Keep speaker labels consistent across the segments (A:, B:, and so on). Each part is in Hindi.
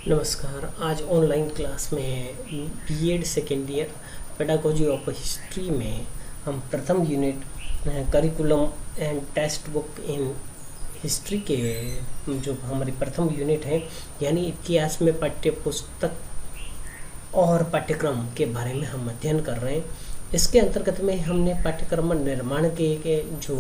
A: नमस्कार। आज ऑनलाइन क्लास में BEd second year pedagogy of history में हम प्रथम unit curriculum and textbook in history के जो हमारी प्रथम यूनिट है यानी इतिहास में पाठ्य पुस्तक और पाठ्यक्रम के बारे में हम अध्ययन कर रहे हैं। इसके अंतर्गत में हमने पाठ्यक्रम निर्माण के जो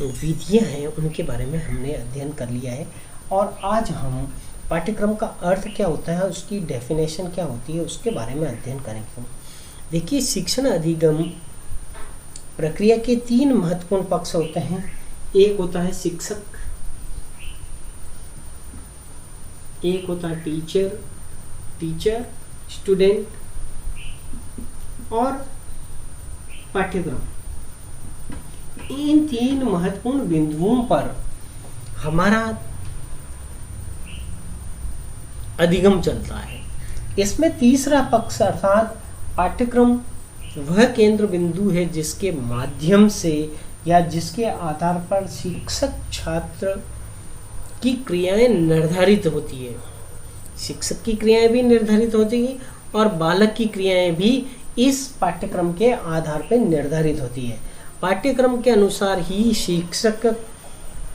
A: विधियां हैं उनके बारे में हमने अध्ययन कर लिया है और आज हम पाठ्यक्रम का अर्थ क्या होता है, उसकी डेफिनेशन क्या होती है, उसके बारे में अध्ययन करेंगे। देखिए, शिक्षण अधिगम प्रक्रिया के 3 महत्वपूर्ण पक्ष होते हैं। एक होता है शिक्षक, एक होता है टीचर, स्टूडेंट और पाठ्यक्रम। इन 3 महत्वपूर्ण बिंदुओं पर हमारा अधिगम चलता है। इसमें तीसरा पक्ष अर्थात पाठ्यक्रम वह केंद्र बिंदु है जिसके माध्यम से या जिसके आधार पर शिक्षक छात्र की क्रियाएं निर्धारित होती है। शिक्षक की क्रियाएं भी निर्धारित होती है और बालक की क्रियाएं भी इस पाठ्यक्रम के आधार पर निर्धारित होती है। पाठ्यक्रम के अनुसार ही शिक्षक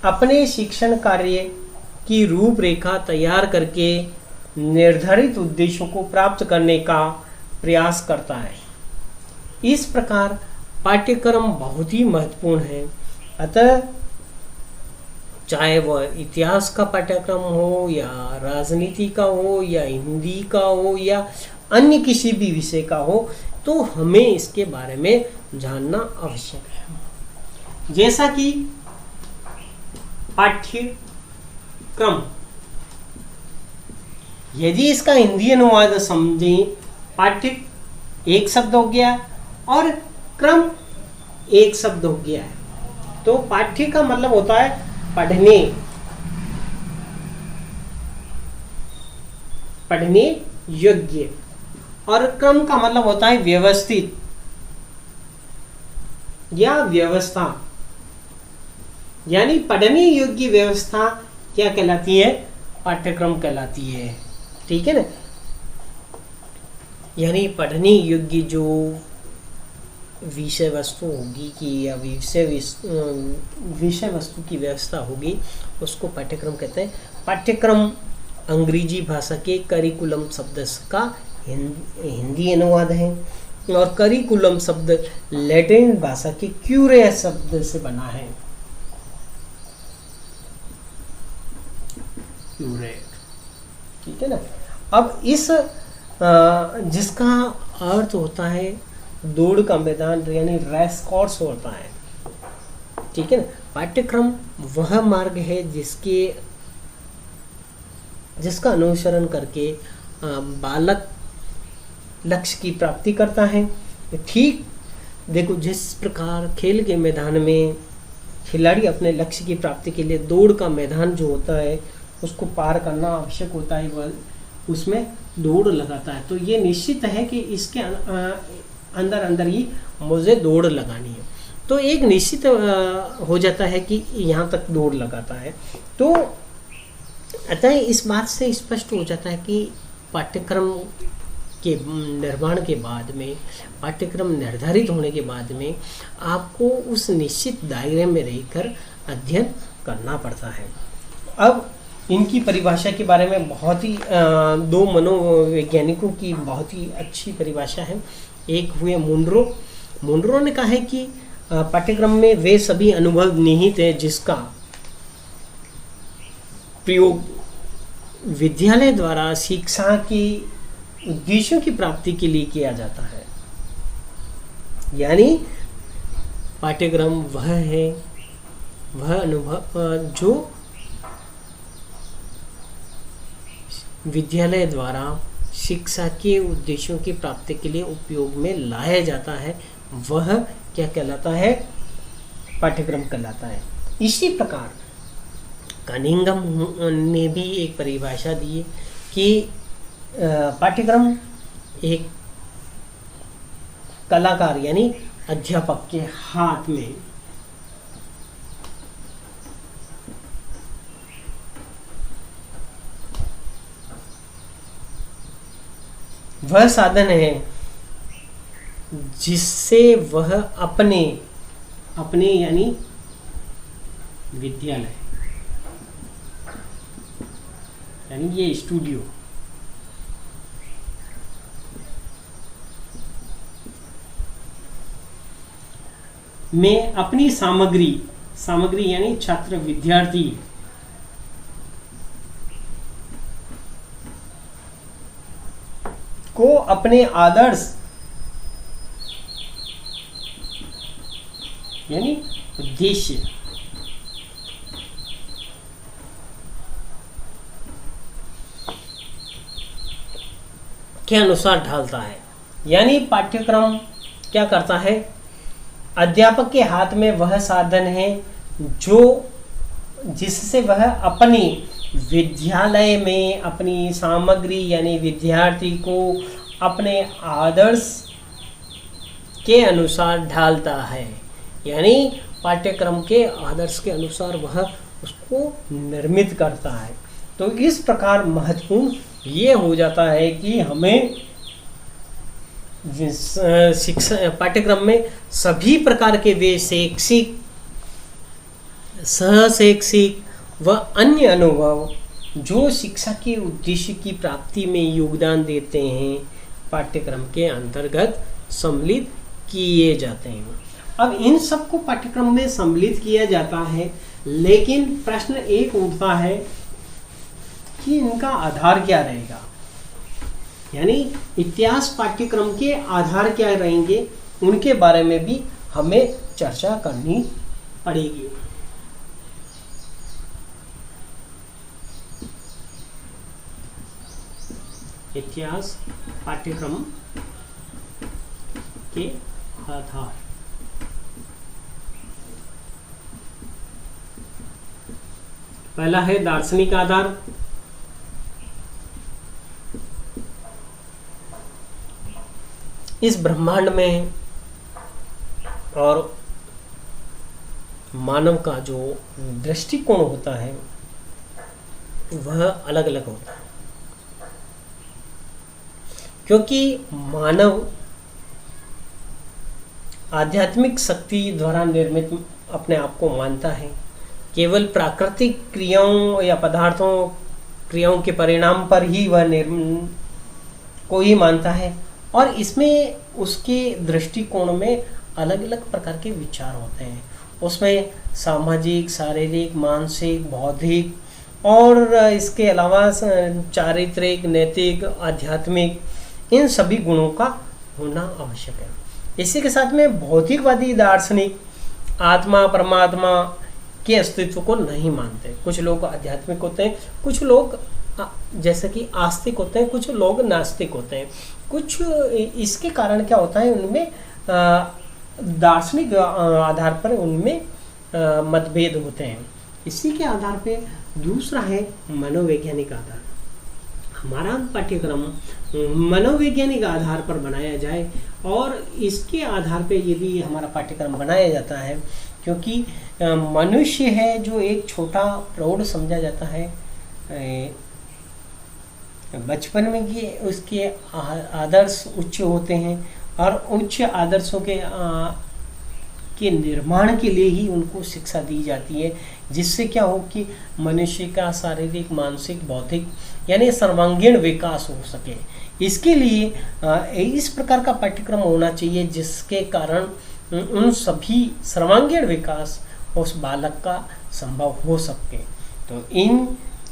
A: अपने शिक्षण कार्य की रूपरेखा तैयार करके निर्धारित उद्देश्यों को प्राप्त करने का प्रयास करता है। इस प्रकार पाठ्यक्रम बहुत ही महत्वपूर्ण है। अतः चाहे वह इतिहास का पाठ्यक्रम हो या राजनीति का हो या हिंदी का हो या अन्य किसी भी विषय का हो, तो हमें इसके बारे में जानना आवश्यक है। जैसा कि पाठ्यक्रम, यदि इसका हिंदी अनुवाद समझें, पाठ्य एक शब्द हो गया और क्रम एक शब्द हो गया है, तो पाठ्य का मतलब होता है पढ़ने योग्य और क्रम का मतलब होता है व्यवस्थित या व्यवस्था। यानी पढ़ने योग्य व्यवस्था क्या कहलाती है? पाठ्यक्रम कहलाती है। ठीक है ना? यानी पढ़ने योग्य जो विषय वस्तु होगी कि या विषय वस्तु की व्यवस्था होगी उसको पाठ्यक्रम कहते हैं। पाठ्यक्रम अंग्रेजी भाषा के करिकुलम शब्द का हिंदी अनुवाद है और करिकुलम शब्द लैटिन भाषा के क्यूरे शब्द से बना है। ठीक है ना? अब इस जिसका अर्थ होता है दौड़ का मैदान यानी रेस कोर्स होता है। ठीक है ना? पाठ्यक्रम वह मार्ग है जिसका अनुसरण करके बालक लक्ष्य की प्राप्ति करता है। ठीक देखो, जिस प्रकार खेल के मैदान में खिलाड़ी अपने लक्ष्य की प्राप्ति के लिए दौड़ का मैदान जो होता है उसको पार करना आवश्यक होता है, वह उसमें दौड़ लगाता है। तो ये निश्चित है कि इसके अंदर ही मुझे दौड़ लगानी है, तो एक निश्चित हो जाता है कि यहाँ तक दौड़ लगाता है। तो अतः इस बात से स्पष्ट हो जाता है कि पाठ्यक्रम के निर्माण के बाद में, पाठ्यक्रम निर्धारित होने के बाद में आपको उस निश्चित दायरे में रहकर अध्ययन करना पड़ता है। अब इनकी परिभाषा के बारे में बहुत ही 2 मनोवैज्ञानिकों की बहुत ही अच्छी परिभाषा है। एक हुए मुंड्रो ने कहा है कि पाठ्यक्रम में वे सभी अनुभव निहित है जिसका प्रयोग विद्यालय द्वारा शिक्षा की उद्देश्यों की प्राप्ति के लिए किया जाता है। यानी पाठ्यक्रम वह अनुभव जो विद्यालय द्वारा शिक्षा के उद्देश्यों की प्राप्ति के लिए उपयोग में लाया जाता है, वह क्या कहलाता है? पाठ्यक्रम कहलाता है। इसी प्रकार कनिंघम ने भी एक परिभाषा दी है कि पाठ्यक्रम एक कलाकार यानी अध्यापक के हाथ में वह साधन है जिससे वह अपने अपने यानी विद्यालय यानी ये स्टूडियो में अपनी सामग्री यानी छात्र विद्यार्थी को अपने आदर्श यानी उद्देश्य के अनुसार ढालता है। यानी पाठ्यक्रम क्या करता है, अध्यापक के हाथ में वह साधन है जिससे वह अपनी विद्यालय में अपनी सामग्री यानी विद्यार्थी को अपने आदर्श के अनुसार ढालता है। यानी पाठ्यक्रम के आदर्श के अनुसार वह उसको निर्मित करता है। तो इस प्रकार महत्वपूर्ण ये हो जाता है कि हमें शिक्षा पाठ्यक्रम में सभी प्रकार के वे शैक्षिक, सहशैक्षिक व अन्य अनुभव जो शिक्षा के उद्देश्य की प्राप्ति में योगदान देते हैं पाठ्यक्रम के अंतर्गत सम्मिलित किए जाते हैं। अब इन सबको पाठ्यक्रम में सम्मिलित किया जाता है, लेकिन प्रश्न एक उठता है कि इनका आधार क्या रहेगा, यानी इतिहास पाठ्यक्रम के आधार क्या रहेंगे, उनके बारे में भी हमें चर्चा करनी पड़ेगी। इतिहास पाठ्यक्रम के आधार, पहला है दार्शनिक आधार। इस ब्रह्मांड में और मानव का जो दृष्टिकोण होता है वह अलग अलग होता है, क्योंकि मानव आध्यात्मिक शक्ति द्वारा निर्मित अपने आप को मानता है। केवल प्राकृतिक क्रियाओं या पदार्थों क्रियाओं के परिणाम पर ही वह को ही मानता है, और इसमें उसके दृष्टिकोण में अलग अलग प्रकार के विचार होते हैं। उसमें सामाजिक, शारीरिक, मानसिक, बौद्धिक और इसके अलावा चारित्रिक, नैतिक, आध्यात्मिक, इन सभी गुणों का होना आवश्यक है। इसी के साथ में भौतिकवादी दार्शनिक आत्मा परमात्मा के अस्तित्व को नहीं मानते। कुछ लोग आध्यात्मिक होते हैं, कुछ लोग जैसे कि आस्तिक होते हैं, कुछ लोग नास्तिक होते हैं। कुछ इसके कारण क्या होता है, उनमें दार्शनिक आधार पर उनमें मतभेद होते हैं। इसी के आधार पे दूसरा है मनोवैज्ञानिक आधार। हमारा पाठ्यक्रम मनोवैज्ञानिक आधार पर बनाया जाए, और इसके आधार पे यदि हमारा पाठ्यक्रम बनाया जाता है, क्योंकि मनुष्य है जो एक छोटा प्रौढ़ समझा जाता है। बचपन में कि उसके आदर्श उच्च होते हैं, और उच्च आदर्शों के निर्माण के लिए ही उनको शिक्षा दी जाती है, जिससे क्या हो कि मनुष्य का शारीरिक, मानसिक, बौद्धिक यानी सर्वांगीण विकास हो सके। इसके लिए इस प्रकार का पाठ्यक्रम होना चाहिए जिसके कारण उन सभी सर्वांगीण विकास उस बालक का संभव हो सके। तो इन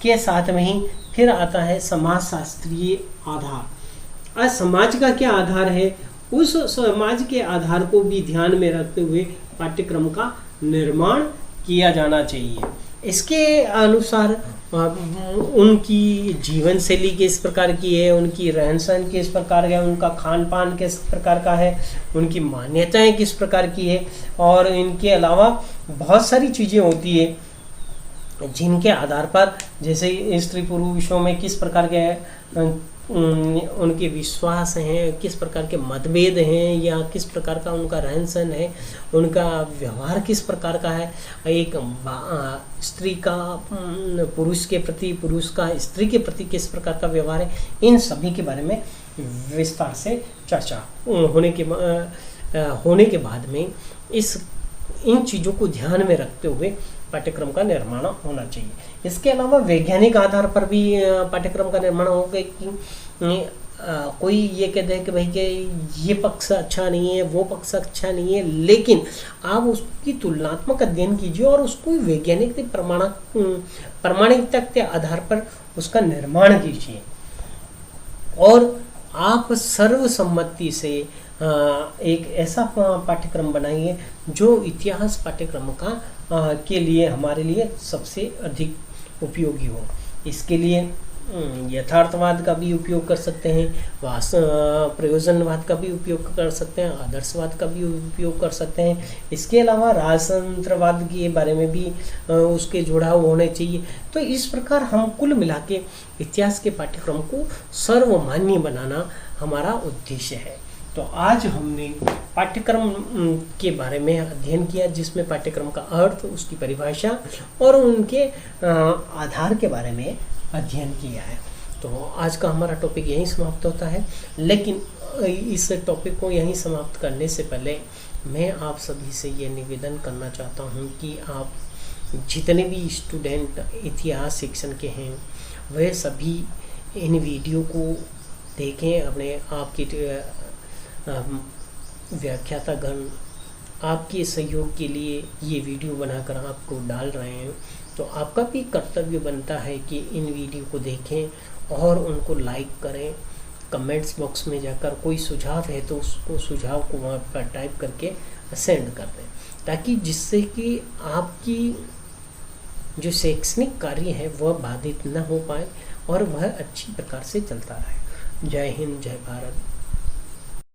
A: के साथ में ही फिर आता है समाजशास्त्रीय आधार। आज समाज का क्या आधार है, उस समाज के आधार को भी ध्यान में रखते हुए पाठ्यक्रम का निर्माण किया जाना चाहिए। इसके अनुसार उनकी जीवन शैली किस प्रकार की है, उनकी रहन सहन किस प्रकार का है, उनका खान पान किस प्रकार का है, उनकी मान्यताएं किस प्रकार की है, और इनके अलावा बहुत सारी चीज़ें होती है जिनके आधार पर, जैसे स्त्री पुरुषों में किस प्रकार के उनके विश्वास हैं, किस प्रकार के मतभेद हैं, या किस प्रकार का उनका रहन सहन है, उनका व्यवहार किस प्रकार का है, एक स्त्री का पुरुष के प्रति, पुरुष का स्त्री के प्रति किस प्रकार का व्यवहार है, इन सभी के बारे में विस्तार से चर्चा होने के बाद में इन चीज़ों को ध्यान में रखते हुए पाठ्यक्रम का निर्माण होना चाहिए। इसके अलावा वैज्ञानिक आधार पर भी पाठ्यक्रम का निर्माण होगा कि कोई ये कहते हैं कि भाई कि ये पक्ष अच्छा नहीं है, वो पक्ष अच्छा नहीं है, लेकिन आप उसकी तुलनात्मक अध्ययन कीजिए और उसको वैज्ञानिक प्रमाणिकता के आधार पर उसका निर्माण कीजिए और आप सर्वसम्मति से एक ऐसा पाठ्यक्रम बनाइए जो इतिहास पाठ्यक्रम का के लिए हमारे लिए सबसे अधिक उपयोगी हो। इसके लिए यथार्थवाद का भी उपयोग कर सकते हैं, प्रयोजनवाद का भी उपयोग कर सकते हैं, आदर्शवाद का भी उपयोग कर सकते हैं। इसके अलावा राजतंत्रवाद के बारे में भी उसके जुड़ाव होने चाहिए। तो इस प्रकार हम कुल मिला के इतिहास के पाठ्यक्रम को सर्वमान्य बनाना हमारा उद्देश्य है। तो आज हमने पाठ्यक्रम के बारे में अध्ययन किया, जिसमें पाठ्यक्रम का अर्थ, उसकी परिभाषा और उनके आधार के बारे में अध्ययन किया है। तो आज का हमारा टॉपिक यहीं समाप्त होता है, लेकिन इस टॉपिक को यहीं समाप्त करने से पहले मैं आप सभी से ये निवेदन करना चाहता हूँ कि आप जितने भी स्टूडेंट इतिहास सेक्शन के हैं वह सभी इन वीडियो को देखें। अपने आपके व्याख्यातागण आपके सहयोग के लिए ये वीडियो बनाकर आपको डाल रहे हैं, तो आपका भी कर्तव्य बनता है कि इन वीडियो को देखें और उनको लाइक करें। कमेंट्स बॉक्स में जाकर कोई सुझाव है तो उसको सुझाव को वहाँ पर टाइप करके सेंड कर दें, ताकि जिससे कि आपकी जो शैक्षणिक कार्य है वह बाधित न हो पाए और वह अच्छी प्रकार से चलता रहे। जय हिंद, जय भारत।